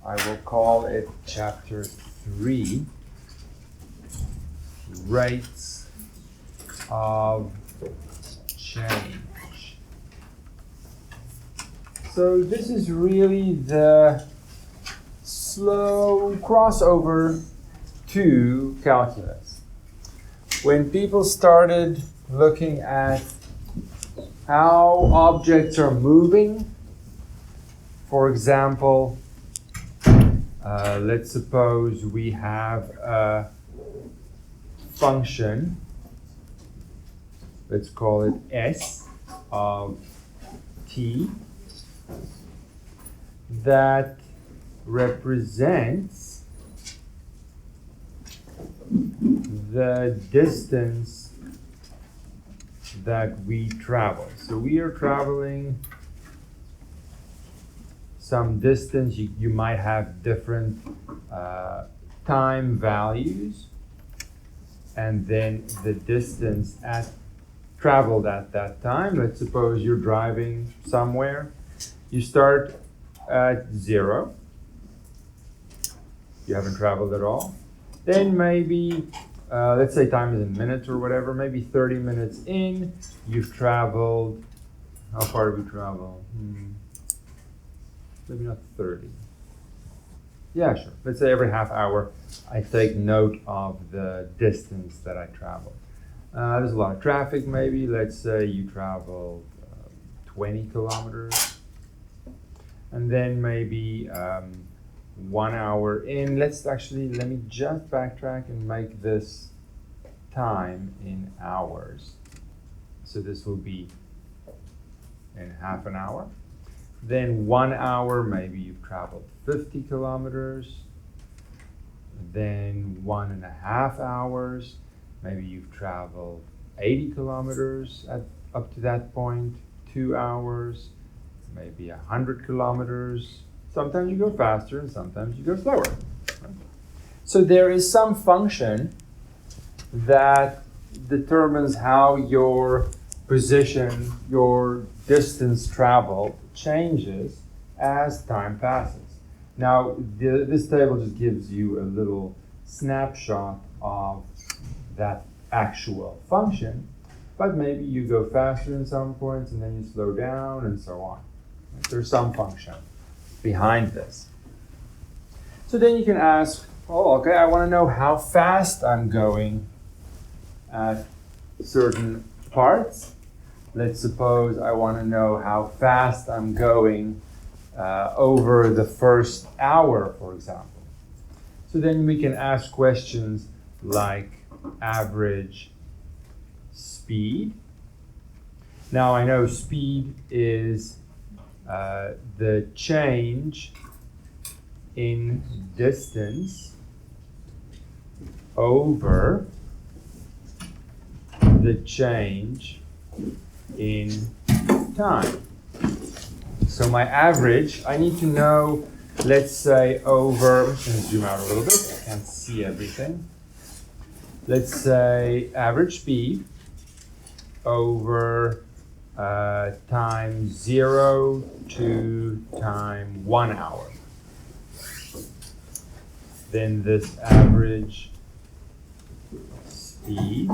I will call it Chapter 3, Rates of Change. So this is really the slow crossover to calculus. When people started looking at how objects are moving, for example, let's suppose we have a function, let's call it S of t, that represents the distance that we travel. So we are traveling some distance. You might have different time values, and then the distance traveled at that time. Let's suppose you're driving somewhere. You start at 0. You haven't traveled at all. Then maybe, let's say time is in minutes or whatever, maybe 30 minutes in, you've traveled, how far did we travel? Maybe not 30. Yeah, sure. Let's say every half hour I take note of the distance that I traveled. There's a lot of traffic maybe. Let's say you traveled 20 kilometers. And then maybe 1 hour in. Let me just backtrack and make this time in hours. So this will be in half an hour. Then 1 hour, maybe you've traveled 50 kilometers. Then 1.5 hours, maybe you've traveled 80 kilometers up to that point. 2 hours, maybe 100 kilometers. Sometimes you go faster and sometimes you go slower. Right? So there is some function that determines how your position, your distance traveled changes as time passes. Now, this table just gives you a little snapshot of that actual function, but maybe you go faster in some points and then you slow down and so on. There's some function behind this. So then you can ask, oh, okay, I want to know how fast I'm going at certain parts. Let's suppose I want to know how fast I'm going over the first hour, for example. So then we can ask questions like average speed. Now I know speed is the change in distance over the change in time. So my average, I need to know, let's say over, I'm just going to zoom out a little bit, I can't see everything. Let's say average speed over time 0 to time 1 hour. Then this average speed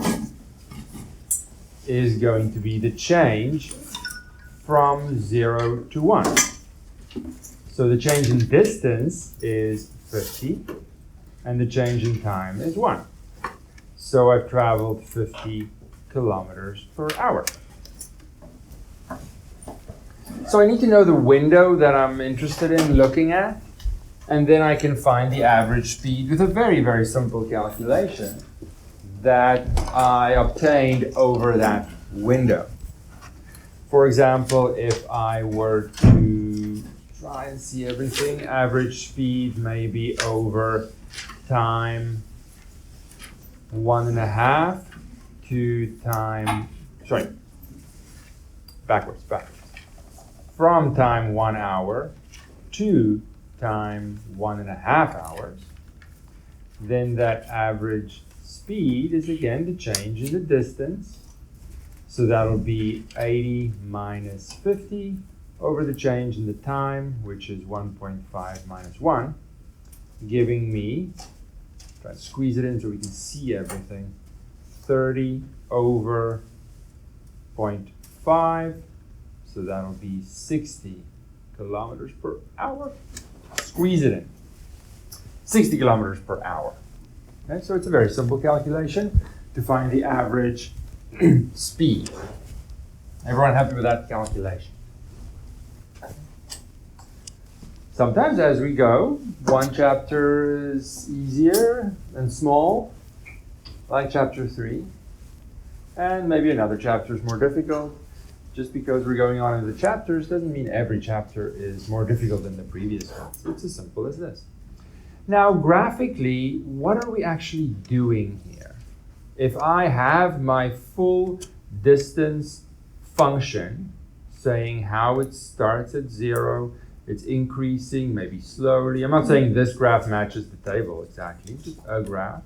is going to be the change from 0 to 1. So the change in distance is 50, and the change in time is 1. So I've traveled 50 kilometers per hour. So I need to know the window that I'm interested in looking at, and then I can find the average speed with a very, very simple calculation that I obtained over that window. For example, if I were to try and see everything, average speed maybe over time 1.5 to time, backwards. From time 1 hour to time 1.5 hours, then that average speed is again the change in the distance. So that'll be 80 minus 50, over the change in the time, which is 1.5 minus 1, giving me, try to squeeze it in so we can see everything, 30 over 0.5, so that'll be 60 kilometers per hour. Squeeze it in. 60 kilometers per hour. Okay, so it's a very simple calculation to find the average speed. Everyone happy with that calculation? Sometimes as we go, one chapter is easier and small, like chapter 3, and maybe another chapter is more difficult. Just because we're going on in the chapters doesn't mean every chapter is more difficult than the previous ones. It's as simple as this. Now, graphically, what are we actually doing here? If I have my full distance function, saying how it starts at 0, it's increasing, maybe slowly. I'm not saying this graph matches the table exactly, just a graph.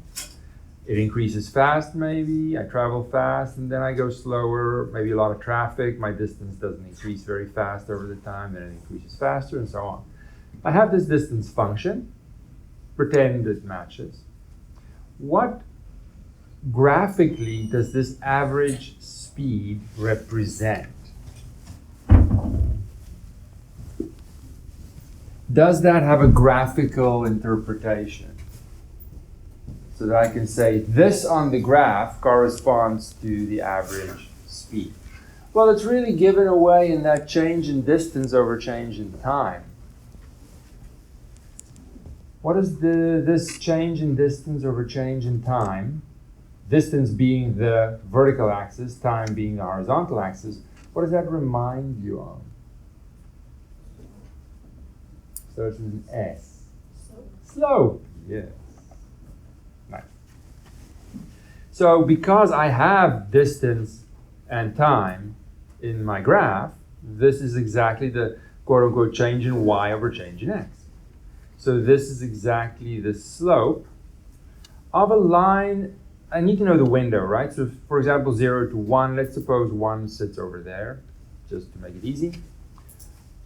It increases fast, maybe. I travel fast, and then I go slower, maybe a lot of traffic. My distance doesn't increase very fast over the time, then it increases faster, and so on. I have this distance function. Pretend it matches. What graphically does this average speed represent? Does that have a graphical interpretation? So that I can say this on the graph corresponds to the average speed. Well, it's really given away in that change in distance over change in time. What is this change in distance over change in time? Distance being the vertical axis, time being the horizontal axis. What does that remind you of? So it's an S. Slope. Yes. Nice. So because I have distance and time in my graph, this is exactly the quote-unquote change in y over change in x. So this is exactly the slope of a line. I need to know the window, right? So for example, 0 to 1, let's suppose 1 sits over there, just to make it easy.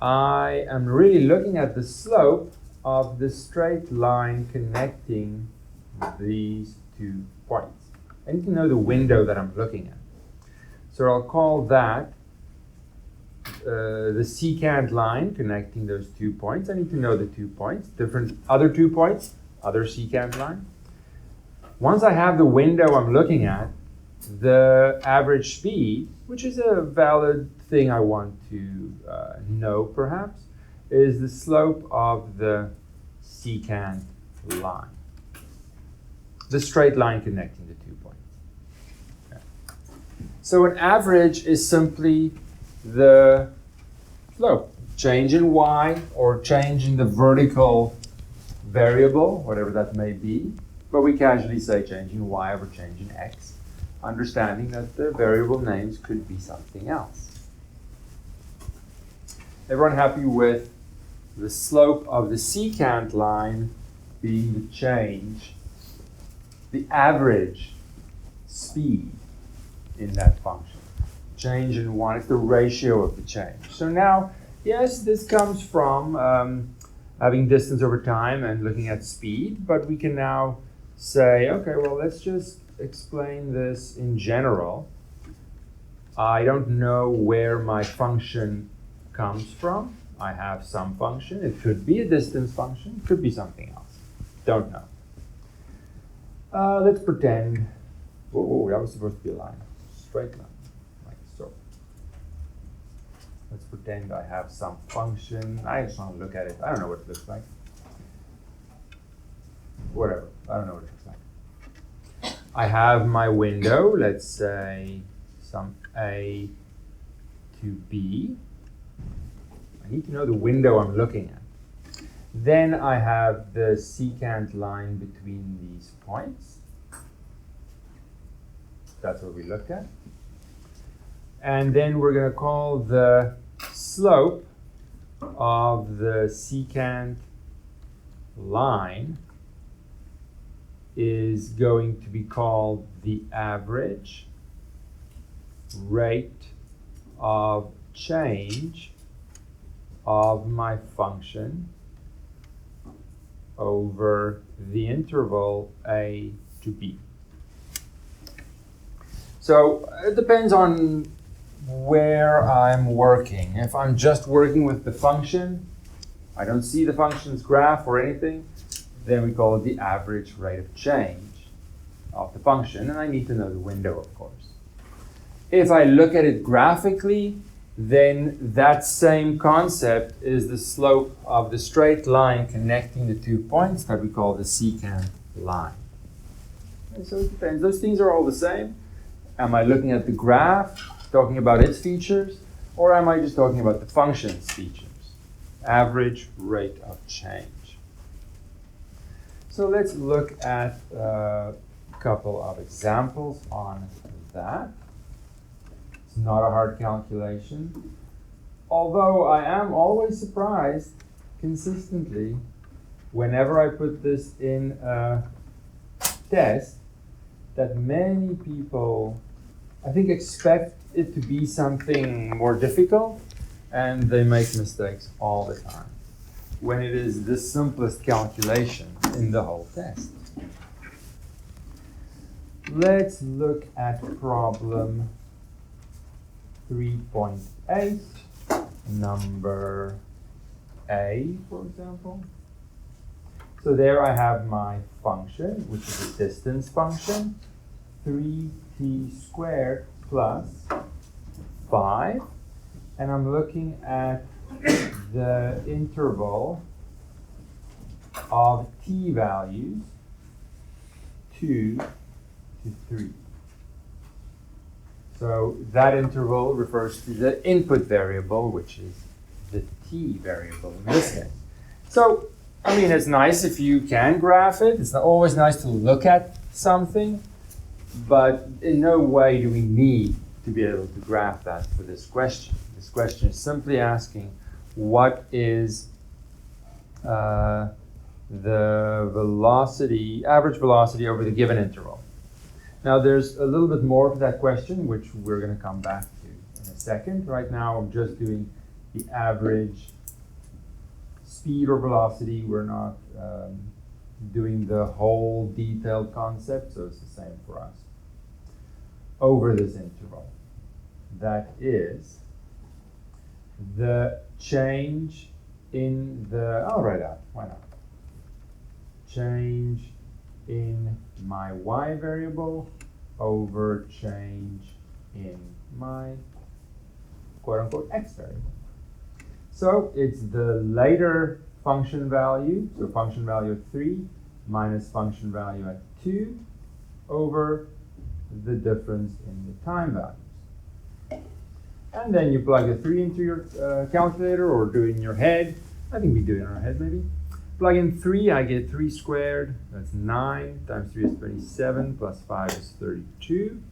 I am really looking at the slope of the straight line connecting these 2 points. I need to know the window that I'm looking at. So I'll call that the secant line connecting those 2 points. I need to know the 2 points, different other 2 points, other secant line. Once I have the window I'm looking at, the average speed, which is a valid thing I want to know perhaps, is the slope of the secant line. The straight line connecting the 2 points. Okay. So an average is simply the slope, change in y or change in the vertical variable, whatever that may be, but we casually say change in y over change in x, understanding that the variable names could be something else. Everyone happy with the slope of the secant line being the change, the average speed in that function? Change in one is the ratio of the change. So now, yes, this comes from having distance over time and looking at speed, but we can now say, okay, well, let's just explain this in general. I don't know where my function comes from. I have some function. It could be a distance function. It could be something else. Don't know. Let's pretend, oh, that was supposed to be a line, straight line. So let's pretend I have some function. I just want to look at it. I don't know what it looks like. Whatever. I don't know what it looks like. I have my window. Let's say some A to B. I need to know the window I'm looking at. Then I have the secant line between these points. That's what we looked at. And then we're going to call the slope of the secant line is going to be called the average rate of change of my function over the interval a to b. So it depends on where I'm working. If I'm just working with the function, I don't see the function's graph or anything, then we call it the average rate of change of the function, and I need to know the window, of course. If I look at it graphically, then that same concept is the slope of the straight line connecting the 2 points that we call the secant line. And so it depends. Those things are all the same. Am I looking at the graph, talking about its features, or am I just talking about the function's features? Average rate of change. So let's look at a couple of examples on that. It's not a hard calculation, although I am always surprised consistently whenever I put this in a test that many people, I think, expect it to be something more difficult, and they make mistakes all the time when it is the simplest calculation in the whole test. Let's look at problem 3.8, number A, for example. So there I have my function, which is a distance function, 3t squared plus 5. And I'm looking at the interval of t values 2 to 3. So that interval refers to the input variable, which is the t variable in this case. So, I mean, it's nice if you can graph it. It's always nice to look at something, but in no way do we need to be able to graph that for this question. This question is simply asking what is the velocity, average velocity over the given interval. Now there's a little bit more to that question, which we're going to come back to in a second. Right now I'm just doing the average speed or velocity. We're not doing the whole detailed concept, so it's the same for us. Over this interval. That is the change in the, I'll write out, why not? Change in my y variable over change in my quote-unquote x variable. So it's the later function value, so function value of 3 minus function value at 2 over the difference in the time values. And then you plug the 3 into your calculator or do it in your head. I think we do it in our head maybe. Plug in 3, I get 3 squared, that's 9, times 3 is 27, plus 5 is 32.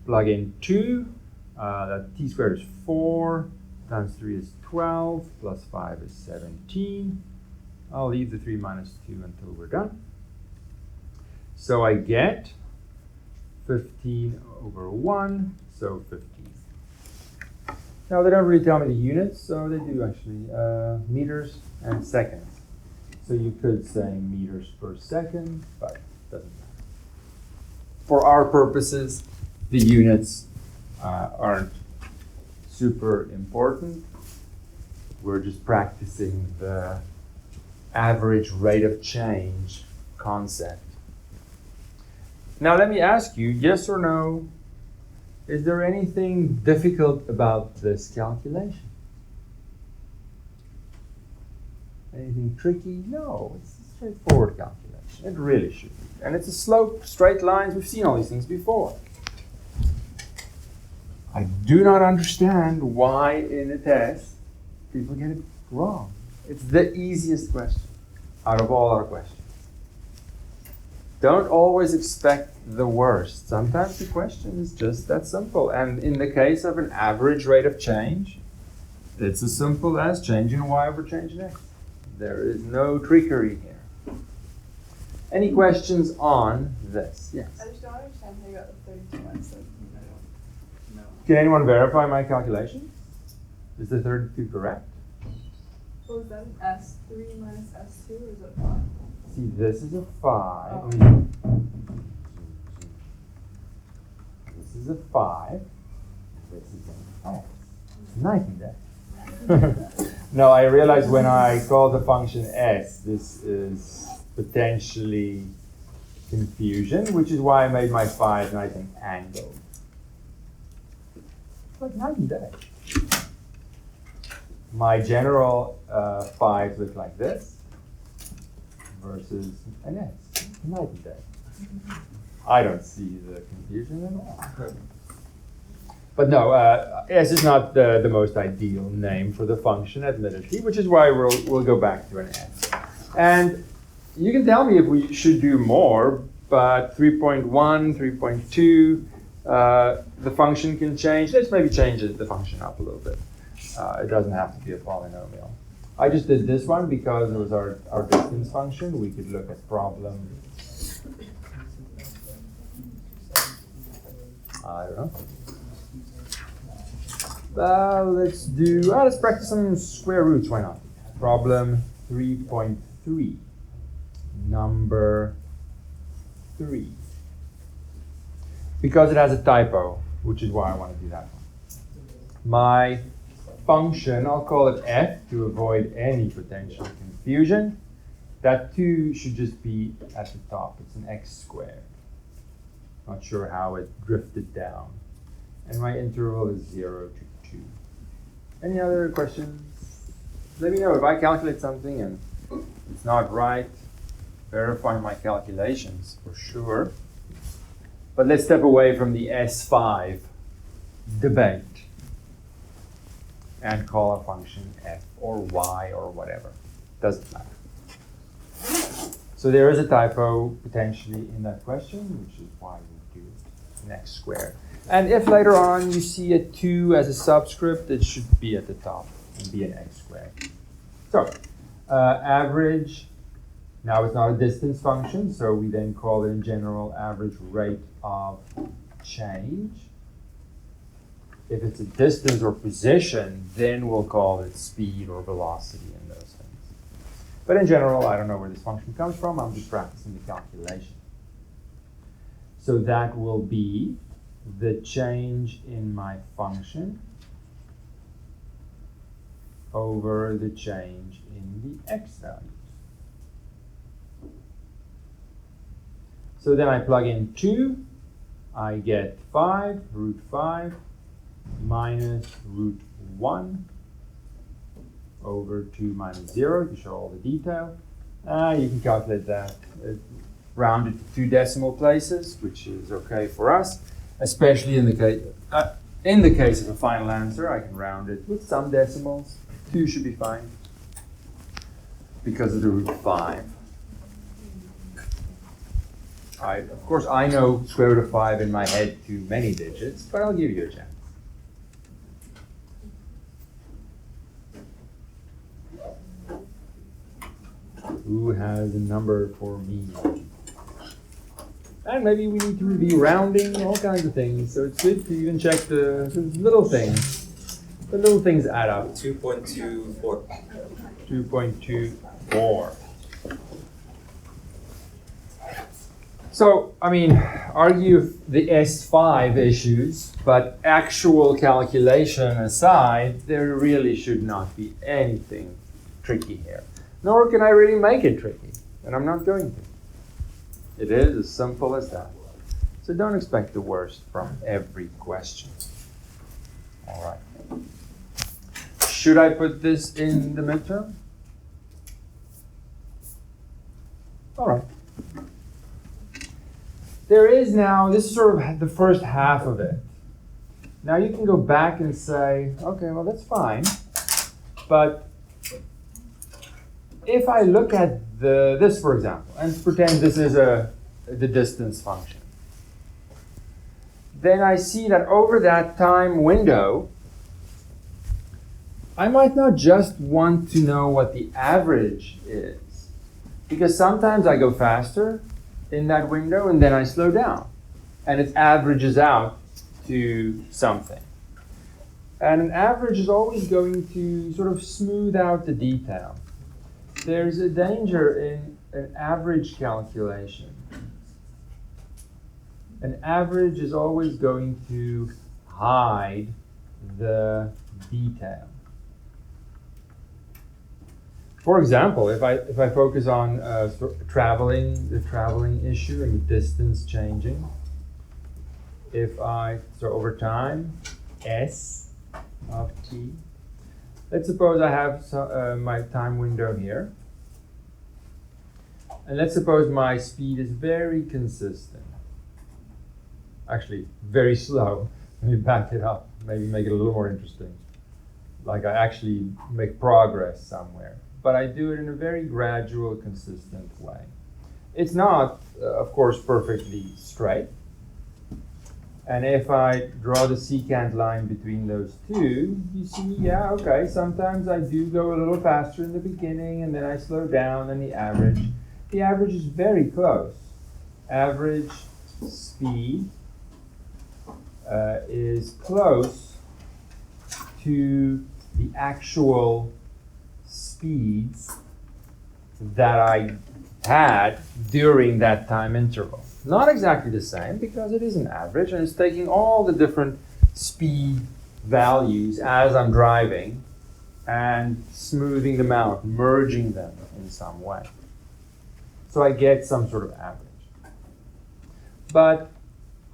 Plug in 2, that t squared is 4, times 3 is 12, plus 5 is 17. I'll leave the 3 minus 2 until we're done. So I get 15 over 1, so 15. Now they don't really tell me the units, so they do actually, meters and seconds. So you could say meters per second, but it doesn't matter. For our purposes, the units aren't super important. We're just practicing the average rate of change concept. Now let me ask you, yes or no, is there anything difficult about this calculation? Anything tricky? No, it's a straightforward calculation. It really should be. And it's a slope, straight lines. We've seen all these things before. I do not understand why in a test people get it wrong. It's the easiest question out of all our questions. Don't always expect the worst. Sometimes the question is just that simple. And in the case of an average rate of change, it's as simple as changing y over changing x. There is no trickery here. Any questions on this? Yes. I just don't understand how you got the 32 ones. So I don't know. Can anyone verify my calculation? Is the 32 correct? What was that, an S3 minus S2, or is it 5? See, this is a 5. Oh. This is a 5. This is an S. Night and day. No, I realized when I call the function S, this is potentially confusion, which is why I made my 5 nice and angled. Like night and day. My general 5s look like this versus an S, night and day. I don't see the confusion at all. But no, S is not the most ideal name for the function, admittedly, which is why we'll go back to an S. And you can tell me if we should do more, but 3.1, 3.2, the function can change. Let's maybe change the function up a little bit. It doesn't have to be a polynomial. I just did this one because it was our distance function. We could look at problem, I don't know. Let's practice some square roots, why not? Problem 3.3, number 3. Because it has a typo, which is why I want to do that one. My function, I'll call it f to avoid any potential confusion. That 2 should just be at the top. It's an x squared. Not sure how it drifted down. And my interval is 0 to 2. Any other questions? Let me know if I calculate something and it's not right. Verify my calculations for sure. But let's step away from the S5 debate and call a function f or y or whatever. Doesn't matter. So there is a typo potentially in that question, which is why we do an x squared. And if later on you see a 2 as a subscript, it should be at the top and be an x squared. So average, now it's not a distance function, so we then call it in general average rate of change. If it's a distance or position, then we'll call it speed or velocity and those things. But in general, I don't know where this function comes from. I'm just practicing the calculation. So that will be the change in my function over the change in the x values. So then I plug in 2. I get 5, root 5, minus root 1 over 2 minus 0 to show all the detail. You can calculate that. Rounded to 2 decimal places, which is okay for us, especially in the case of a final answer. I can round it with some decimals. 2 should be fine because of the root 5. Of course, I know square root of 5 in my head to many digits, but I'll give you a chance. Who has a number for me? And maybe we need to review rounding, all kinds of things. So it's good to even check the little things. The little things add up. 2.24. 2.24. So, I mean, argue the S5 issues, but actual calculation aside, there really should not be anything tricky here. Nor can I really make it tricky, and I'm not going to. It is as simple as that. So don't expect the worst from every question. All right. Should I put this in the midterm? All right. There is now, this is sort of the first half of it. Now you can go back and say, okay, well that's fine, but if I look at this, for example, and pretend this is the distance function, then I see that over that time window, I might not just want to know what the average is, because sometimes I go faster in that window and then I slow down, and it averages out to something. And an average is always going to sort of smooth out the detail. There's a danger in an average calculation. An average is always going to hide the detail. For example, if I focus on the traveling issue and distance changing, so over time, S of t. Let's suppose I have my time window here. And let's suppose my speed is very consistent. Actually, very slow. Let me back it up, maybe make it a little more interesting. Like I actually make progress somewhere. But I do it in a very gradual, consistent way. It's not, of course, perfectly straight. And if I draw the secant line between those two, you see, yeah, okay, sometimes I do go a little faster in the beginning and then I slow down, and the average is very close. Average speed is close to the actual speeds that I had during that time interval. Not exactly the same, because it is an average and it's taking all the different speed values as I'm driving and smoothing them out, merging them in some way. So I get some sort of average. But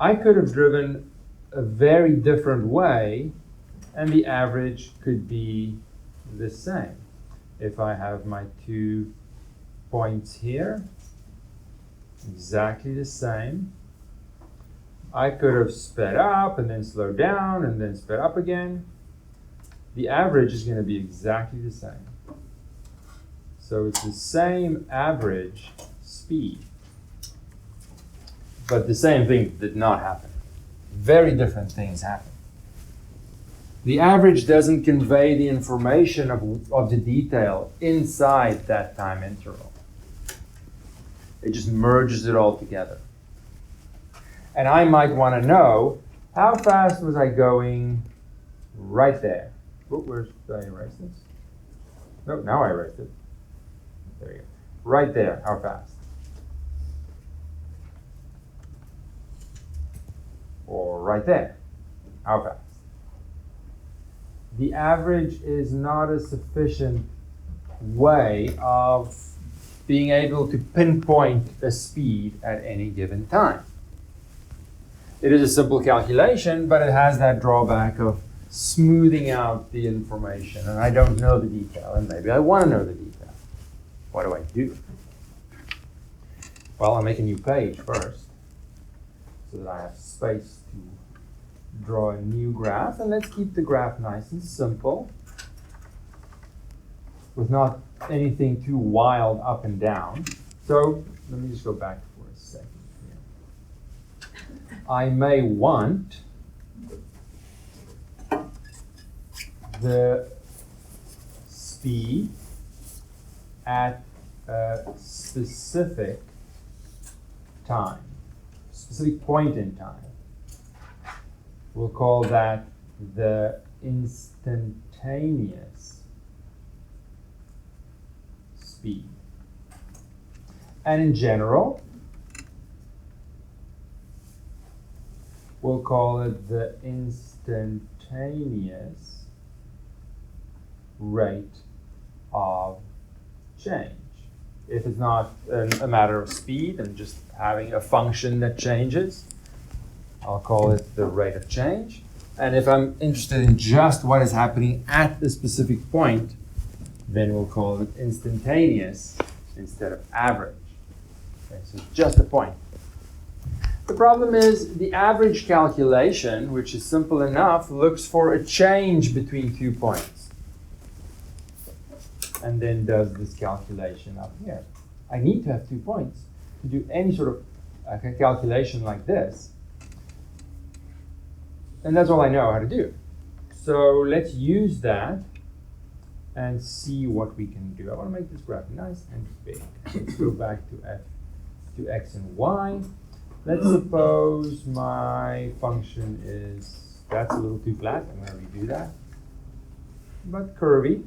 I could have driven a very different way and the average could be the same. If I have my 2 points here, exactly the same, I could have sped up and then slowed down and then sped up again. The average is going to be exactly the same. So it's the same average speed. But the same thing did not happen. Very different things happen. The average doesn't convey the information of the detail inside that time interval. It just merges it all together. And I might want to know, how fast was I going right there? Where did I erase this? No, now I erased it. There you go. Right there, how fast? Or right there, how fast? The average is not a sufficient way of being able to pinpoint a speed at any given time. It is a simple calculation, but it has that drawback of smoothing out the information, and I don't know the detail, and maybe I want to know the detail. What do I do? Well, I'll make a new page first, so that I have space to draw a new graph, and let's keep the graph nice and simple, with not anything too wild up and down. So let me just go back for a second here. I may want the speed at a specific time, specific point in time. We'll call that the instantaneous speed. And in general, we'll call it the instantaneous rate of change. If it's not a matter of speed and just having a function that changes, I'll call it the rate of change. And if I'm interested in just what is happening at the specific point, then we'll call it instantaneous instead of average. Okay, so just a point. The problem is the average calculation, which is simple enough, looks for a change between 2 points. And then does this calculation up here. I need to have 2 points to do any sort of calculation like this. And that's all I know how to do. So let's use that and see what we can do. I want to make this graph nice and big. Let's go back to x and y. Let's suppose my function is That's a little too flat. I'm going to redo that. But curvy,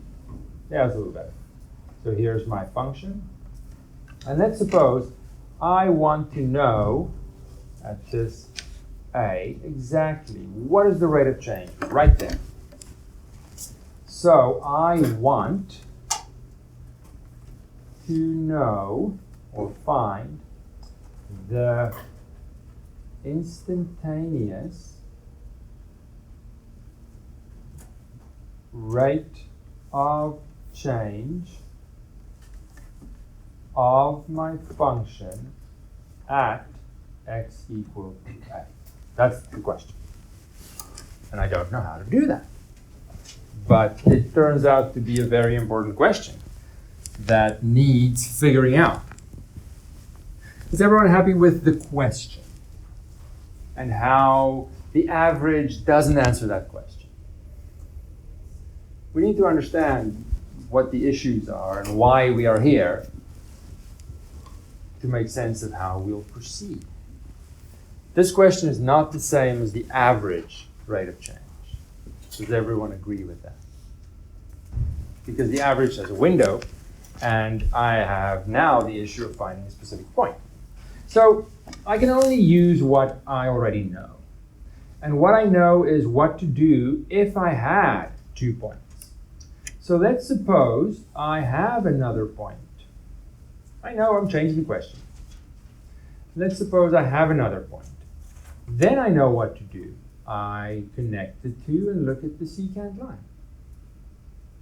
yeah, it's a little better. So here's my function. And let's suppose I want to know at this A exactly what is the rate of change right there. So I want to know or find the instantaneous rate of change of my function at x equals a. That's the question. And I don't know how to do that. But it turns out to be a very important question that needs figuring out. Is everyone happy with the question? And how the average doesn't answer that question? We need to understand what the issues are and why we are here to make sense of how we'll proceed. This question is not the same as the average rate of change. Does everyone agree with that? Because the average has a window, and I have now the issue of finding a specific point. So I can only use what I already know. And what I know is what to do if I had 2 points. So let's suppose I have another point. I know I'm changing the question. Let's suppose I have another point. Then I know what to do. I connect the two and look at the secant line.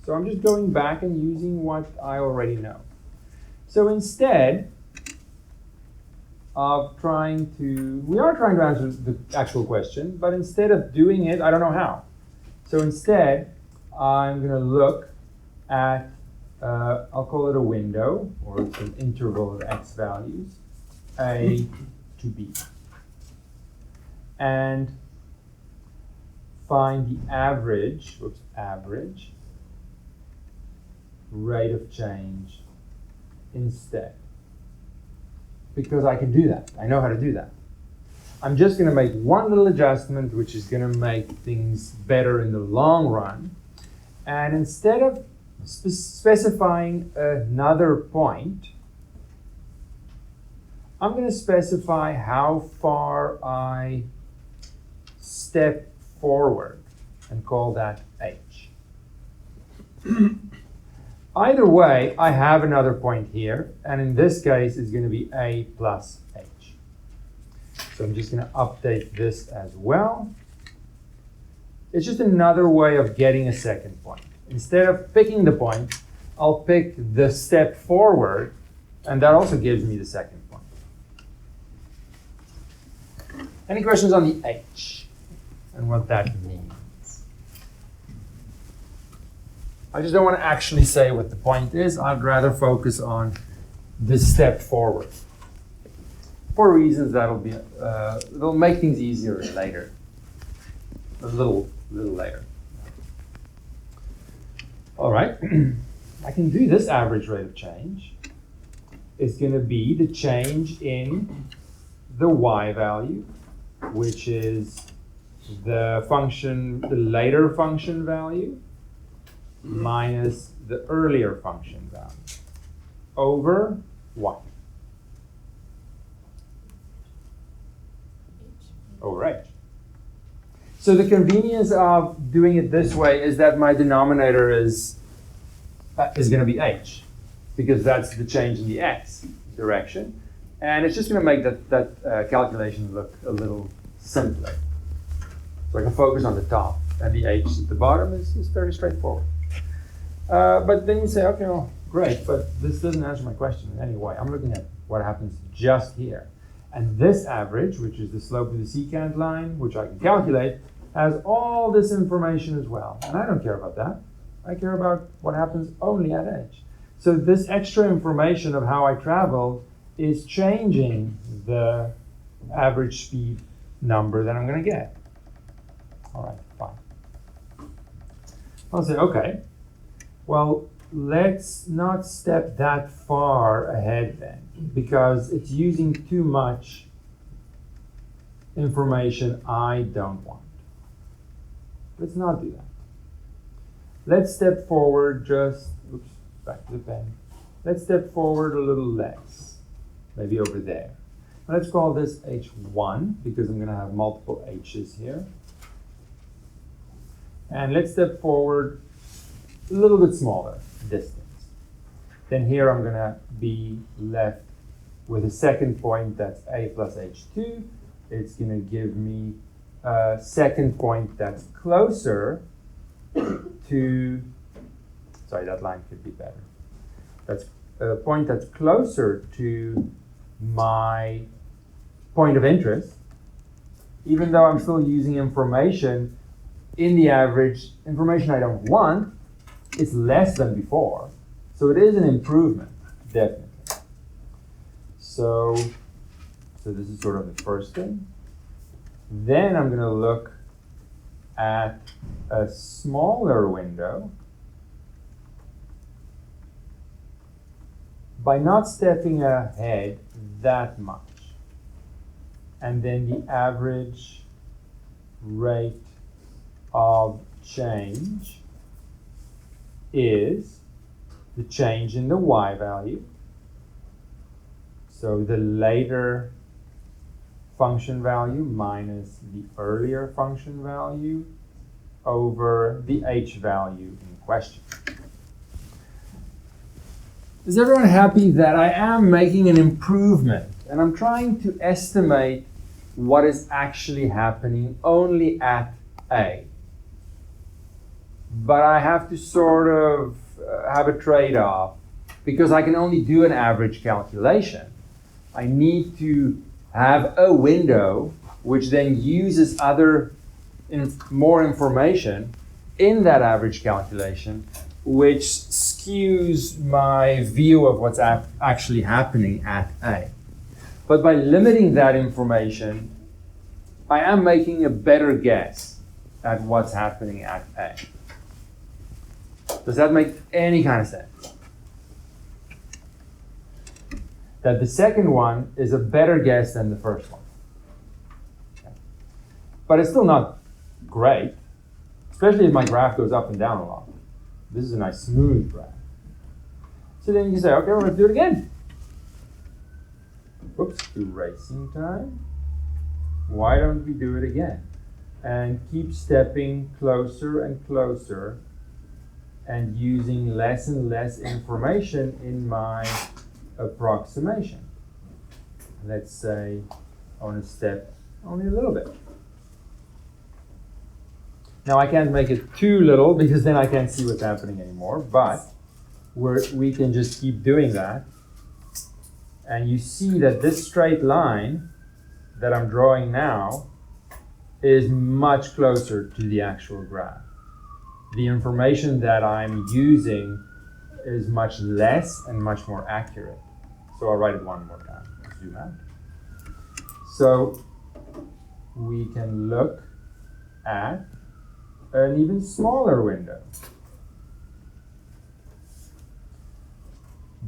So I'm just going back and using what I already know. So instead of trying to, we are trying to answer the actual question, but instead of doing it, I don't know how. So instead, I'm going to look at, I'll call it a window, or it's an interval of x values, A to B. And find the average rate of change instead. Because I can do that. I know how to do that. I'm just going to make one little adjustment, which is going to make things better in the long run. And instead of specifying another point, I'm going to specify how far I step forward and call that h. Either way, I have another point here, and in this case, it's going to be a plus h. So I'm just going to update this as well. It's just another way of getting a second point. Instead of picking the point, I'll pick the step forward, and that also gives me the second point. Any questions on the h and what that means? I just don't want to actually say what the point is. I'd rather focus on the step forward. For reasons that'll be, it'll make things easier later. A little later. All right, I can do this average rate of change. It's going to be the change in the y value, which is the function, the later function value, minus the earlier function value, over what? Over h. So the convenience of doing it this way is that my denominator is going to be h, because that's the change in the x direction. And it's just going to make that calculation look a little simpler. So I can focus on the top, and the h at the bottom is very straightforward. But then you say, okay, well, great, but this doesn't answer my question in any way. I'm looking at what happens just here. And this average, which is the slope of the secant line, which I can calculate, has all this information as well. And I don't care about that. I care about what happens only at h. So this extra information of how I travel is changing the average speed number that I'm going to get. All right, fine. I'll say, okay, well, let's not step that far ahead then, because it's using too much information I don't want. Let's not do that. Let's step forward back to the pen. Let's step forward a little less, maybe over there. Let's call this H1 because I'm going to have multiple H's here. And let's step forward a little bit smaller distance. Then here I'm going to be left with a second point that's A plus H2. It's going to give me a second point that's closer to, sorry, that line could be better. That's a point that's closer to my point of interest, even though I'm still using information in the average, information I don't want, it's less than before. So it is an improvement, definitely. So this is sort of the first thing. Then I'm going to look at a smaller window by not stepping ahead that much. And then the average rate of change is the change in the y value. So the later function value minus the earlier function value over the h value in question. Is everyone happy that I am making an improvement and I'm trying to estimate what is actually happening only at A? But I have to sort of have a trade-off because I can only do an average calculation. I need to have a window which then uses more information in that average calculation, which skews my view of what's actually happening at A. But by limiting that information, I am making a better guess at what's happening at A. Does that make any kind of sense? That the second one is a better guess than the first one. Okay. But it's still not great, especially if my graph goes up and down a lot. This is a nice smooth graph. So then you say, okay, we're going to do it again. Whoops, erasing time. Why don't we do it again? And keep stepping closer and closer and using less and less information in my approximation. Let's say I want to step only a little bit. Now I can't make it too little because then I can't see what's happening anymore, but we can just keep doing that. And you see that this straight line that I'm drawing now is much closer to the actual graph. The information that I'm using is much less and much more accurate. So I'll write it one more time. Zoom out. So we can look at an even smaller window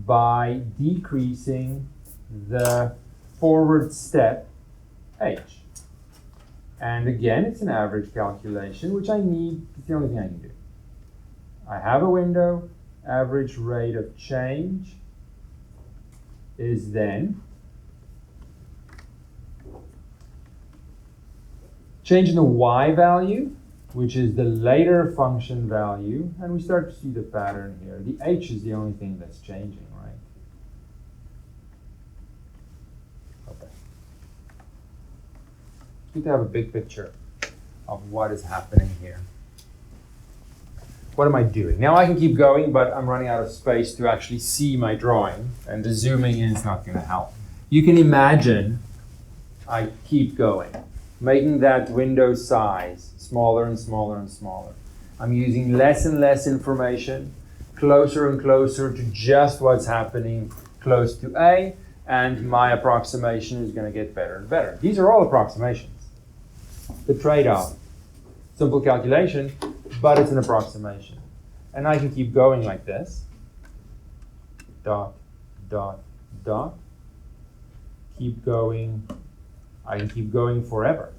by decreasing the forward step h. And again, it's an average calculation, which I need. It's the only thing I can do. I have a window. Average rate of change is then change in the y value, which is the later function value, and we start to see the pattern here. The h is the only thing that's changing, right? Okay. It's good to have a big picture of what is happening here. What am I doing? Now I can keep going, but I'm running out of space to actually see my drawing, and the zooming in is not going to help. You can imagine I keep going, making that window size smaller and smaller and smaller. I'm using less and less information, closer and closer to just what's happening close to A, and my approximation is going to get better and better. These are all approximations. The trade-off, simple calculation, but it's an approximation. And I can keep going like this. Dot, dot, dot. Keep going. I can keep going forever.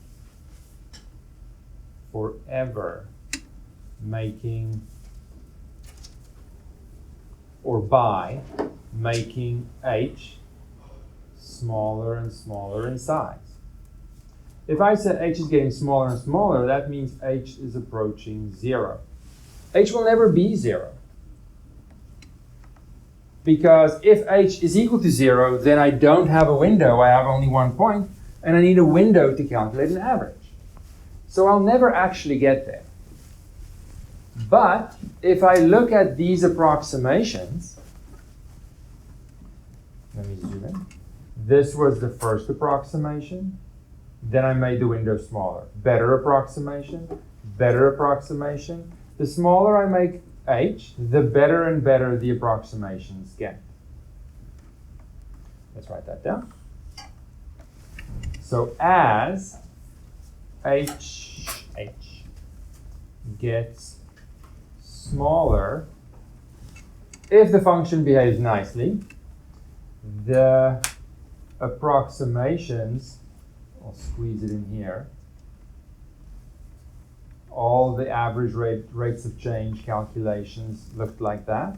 Forever. making, or by making h smaller and smaller in size. If I said h is getting smaller and smaller, that means h is approaching 0. H will never be 0. Because if h is equal to 0, then I don't have a window, I have only one point, and I need a window to calculate an average. So I'll never actually get there. But if I look at these approximations, let me zoom in. This was the first approximation. Then I made the window smaller. Better approximation, better approximation. The smaller I make h, the better and better the approximations get. Let's write that down. So as h gets smaller, if the function behaves nicely, the approximations, I'll squeeze it in here, all the average rates of change calculations looked like that,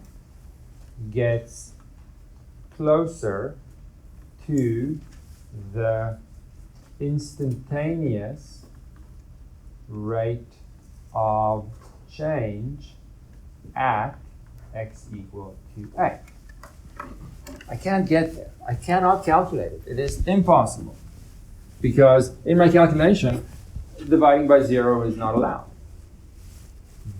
gets closer to the instantaneous rate of change at x equal to a. I can't get there. I cannot calculate it. It is impossible. Because in my calculation, dividing by 0 is not allowed.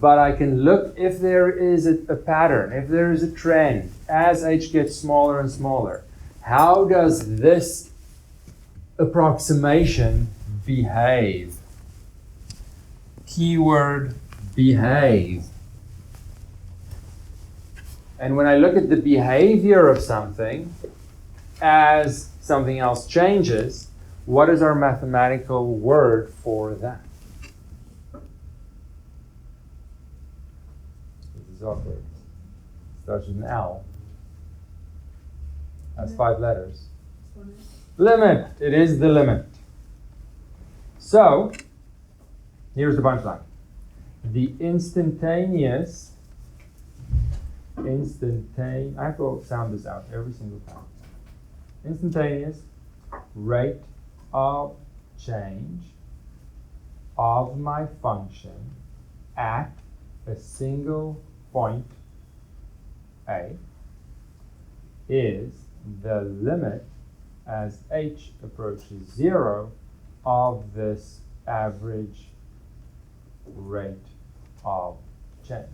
But I can look if there is a pattern, if there is a trend, as h gets smaller and smaller. How does this approximation behave? Keyword behave. And when I look at the behavior of something as something else changes, what is our mathematical word for that? This is awkward. Starts with an L. Has 5 letters. Limit. It is the limit. So, here's the punchline. The instantaneous, I have to sound this out every single time. Instantaneous rate of change of my function at a single point A is the limit as h approaches 0 of this average rate of change.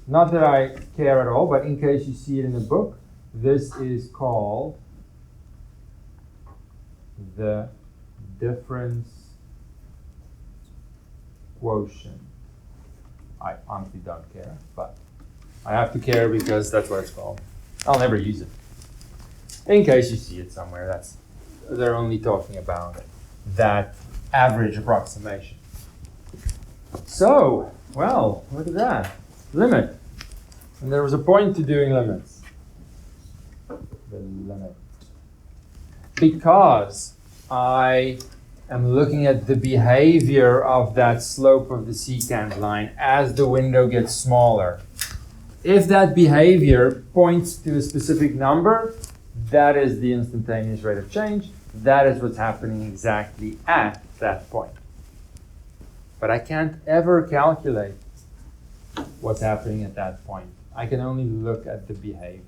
Not that I care at all, but in case you see it in the book, this is called the difference quotient. I honestly don't care, but I have to care because that's what it's called. I'll never use it. In case you see it somewhere, they're only talking about that average approximation. So, well, look at that. Limit. And there was a point to doing limits. The limit. Because I am looking at the behavior of that slope of the secant line as the window gets smaller. If that behavior points to a specific number, that is the instantaneous rate of change. That is what's happening exactly at that point. But I can't ever calculate what's happening at that point. I can only look at the behavior.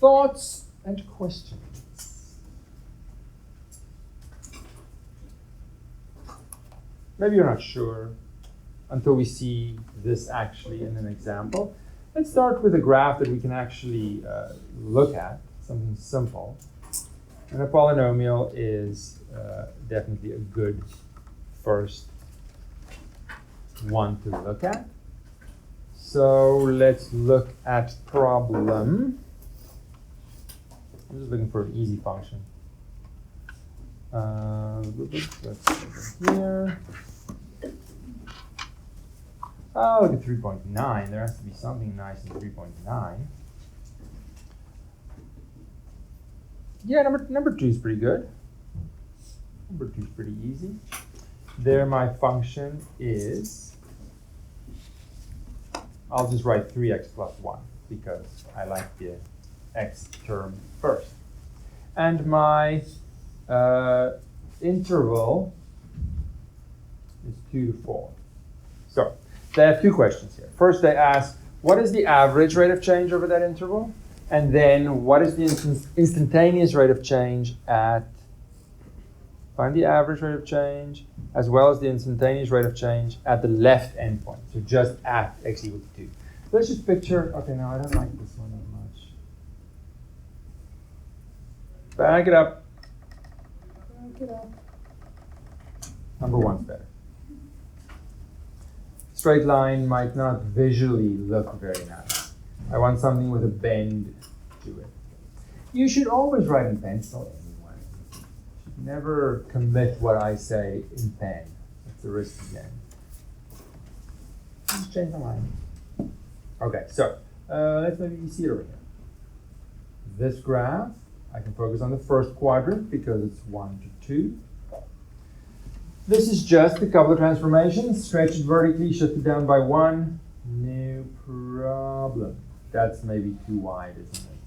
Thoughts and questions? Maybe you're not sure until we see this actually in an example. Let's start with a graph that we can actually look at, something simple. And a polynomial is definitely a good first one to look at. So let's look at problem. I'm just looking for an easy function. Let's go here. Oh, look at 3.9. There has to be something nice in 3.9. Yeah, number 2 is pretty good. Number 2 is pretty easy. there my function is, I'll just write 3x plus 1 because I like the x term first. And my interval is 2 to 4. So they have two questions here. First they ask, what is the average rate of change over that interval? And then what is the instantaneous rate of change at, find the average rate of change as well as the instantaneous rate of change at the left endpoint. So just at x equals 2. Let's just picture, okay, now I don't like this one that much. Back it up. Back it up. Number one's better. Straight line might not visually look very nice. I want something with a bend to it. You should always write in pencil anyway. You should never commit what I say in pen. It's a risk again. Just change my mind. Okay, so let's maybe see it over here. This graph, I can focus on the first quadrant because it's 1 to 2. This is just a couple of transformations. Stretch it vertically, shift it down by 1. No problem. That's maybe too wide, isn't it?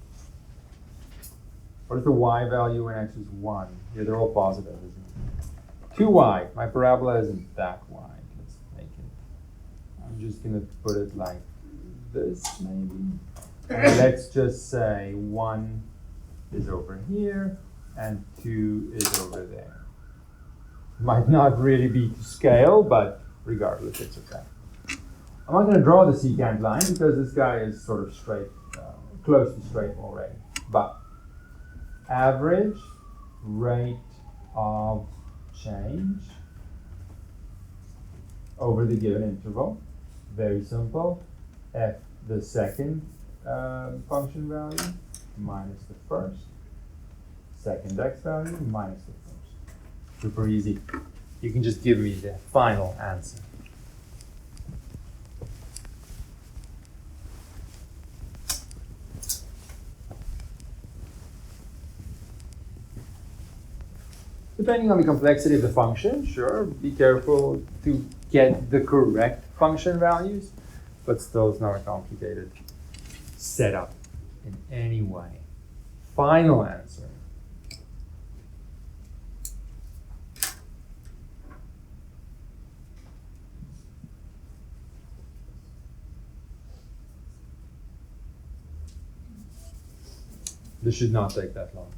What is the y value when x is 1? Yeah, they're all positive, isn't it? Too wide. My parabola isn't that wide. Let's make it. I'm just going to put it like this, maybe. And let's just say 1 is over here and 2 is over there. Might not really be to scale, but regardless, it's okay. I'm not going to draw the secant line because this guy is sort of straight, close to straight already. But average rate of change over the given interval, very simple. F the second function value minus the first, second x value minus the first. Super easy. You can just give me the final answer. Depending on the complexity of the function, sure, be careful to get the correct function values, but still it's not a complicated setup in any way. Final answer. This should not take that long.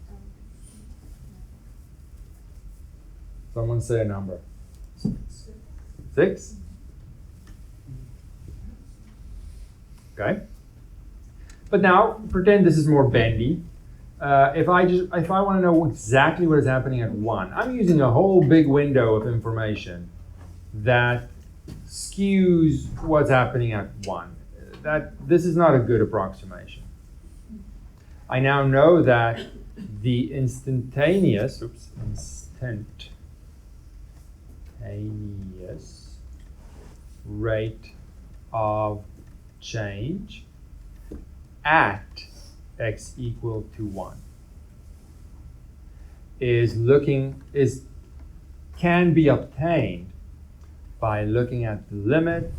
Someone say a number. 6? Okay. But now pretend this is more bendy. If I want to know exactly what is happening at 1, I'm using a whole big window of information that skews what's happening at 1. This is not a good approximation. I now know that the instantaneous rate of change at x equal to 1 can be obtained by looking at the limit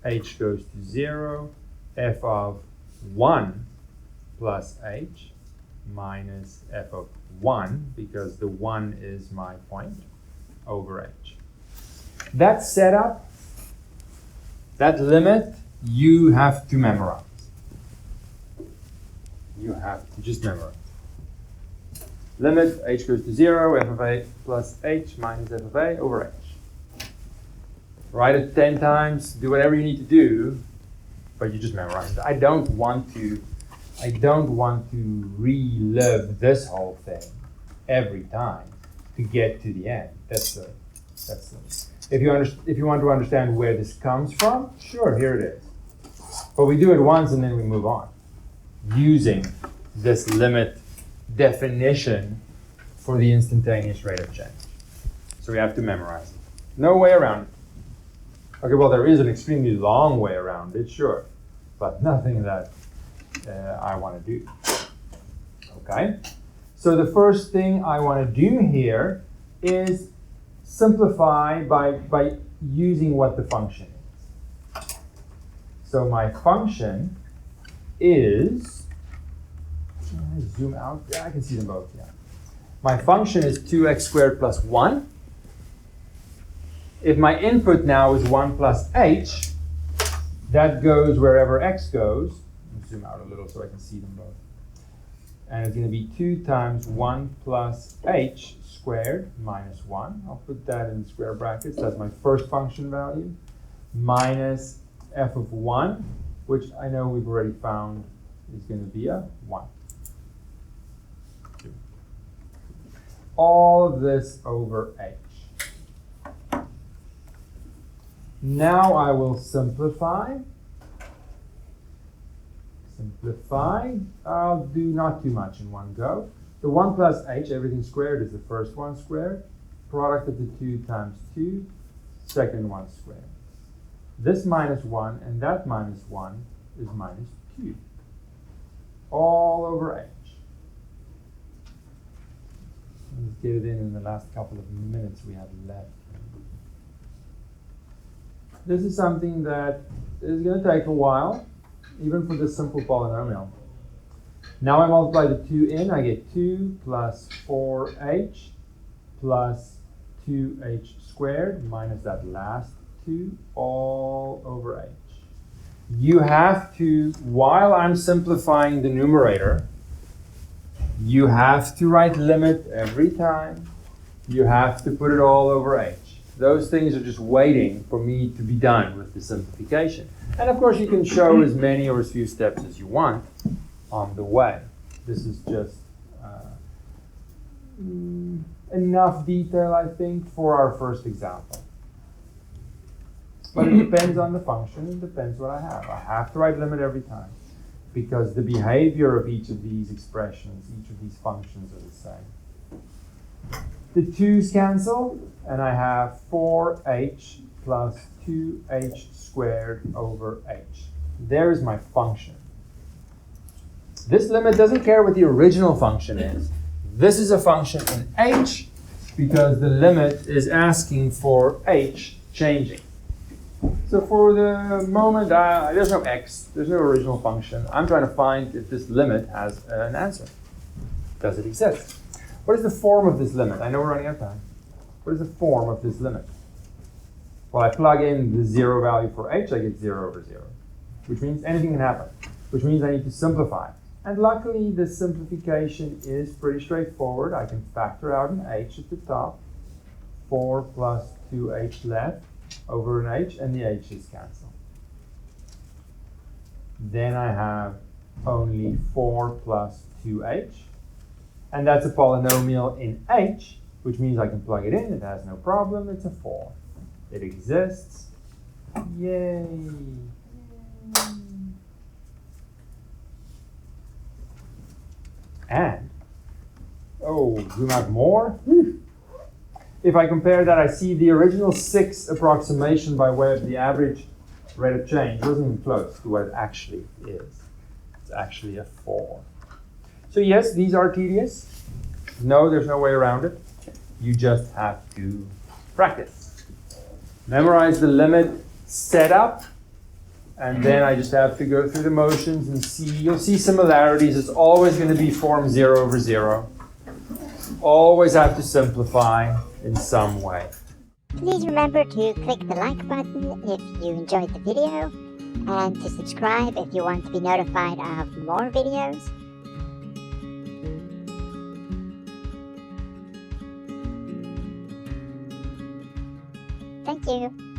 h goes to 0 f of 1 plus h minus f of 1, because the 1 is my point, over h. That setup, that limit, you have to memorize. You have to just memorize. Limit h goes to 0, f of a plus h minus f of a over h. Write it 10 times, do whatever you need to do, but you just memorize it. I don't want to relive this whole thing every time to get to the end. If you want to understand where this comes from, sure, here it is. But we do it once and then we move on, using this limit definition for the instantaneous rate of change. So we have to memorize it. No way around it. Okay, well, there is an extremely long way around it, sure, but nothing that I want to do. Okay, so the first thing I want to do here is simplify by using what the function is. So my function is, zoom out, yeah, I can see them both, yeah. My function is 2x squared plus 1. If my input now is 1 plus h, that goes wherever x goes. Let me zoom out a little so I can see them both. And it's going to be 2 times 1 plus h squared minus 1. I'll put that in square brackets. That's my first function value. Minus f of 1, which I know we've already found is going to be a 1. All of this over h. Now I will simplify. I'll do not too much in one go. The 1 plus h, everything squared, is the first one squared. Product of the 2 times 2, second one squared. This minus 1 and that minus 1 is minus 2. All over h. Let's get it in the last couple of minutes we have left. This is something that is going to take a while, even for this simple polynomial. Now I multiply the 2 in, I get 2 plus 4h plus 2h squared minus that last 2 all over h. You have to, while I'm simplifying the numerator, you have to write limit every time. You have to put it all over h. Those things are just waiting for me to be done with the simplification. And of course you can show as many or as few steps as you want on the way. This is just enough detail, I think, for our first example. But it depends on the function, it depends what I have. I have to write limit every time because the behavior of each of these expressions, each of these functions are the same. The 2's cancel, and I have 4h plus 2h squared over h. There's my function. This limit doesn't care what the original function is. This is a function in h because the limit is asking for h changing. So for the moment, there's no x, there's no original function. I'm trying to find if this limit has an answer. Does it exist? What is the form of this limit? I know we're running out of time. What is the form of this limit? Well, I plug in the 0 value for h, I get 0 over 0, which means anything can happen, which means I need to simplify. And luckily, the simplification is pretty straightforward. I can factor out an h at the top, 4 plus 2h left over an h, and the h's cancel. Then I have only 4 plus 2h. And that's a polynomial in h, which means I can plug it in. It has no problem. It's a 4. It exists. Yay. And, zoom out more. If I compare that, I see the original 6 approximation by way of the average rate of change wasn't even close to what it actually is. It's actually a 4. So yes, these are tedious. No, there's no way around it. You just have to practice. Memorize the limit setup, and then I just have to go through the motions and see. You'll see similarities. It's always going to be form 0 over 0. Always have to simplify in some way. Please remember to click the like button if you enjoyed the video, and to subscribe if you want to be notified of more videos. Thank you.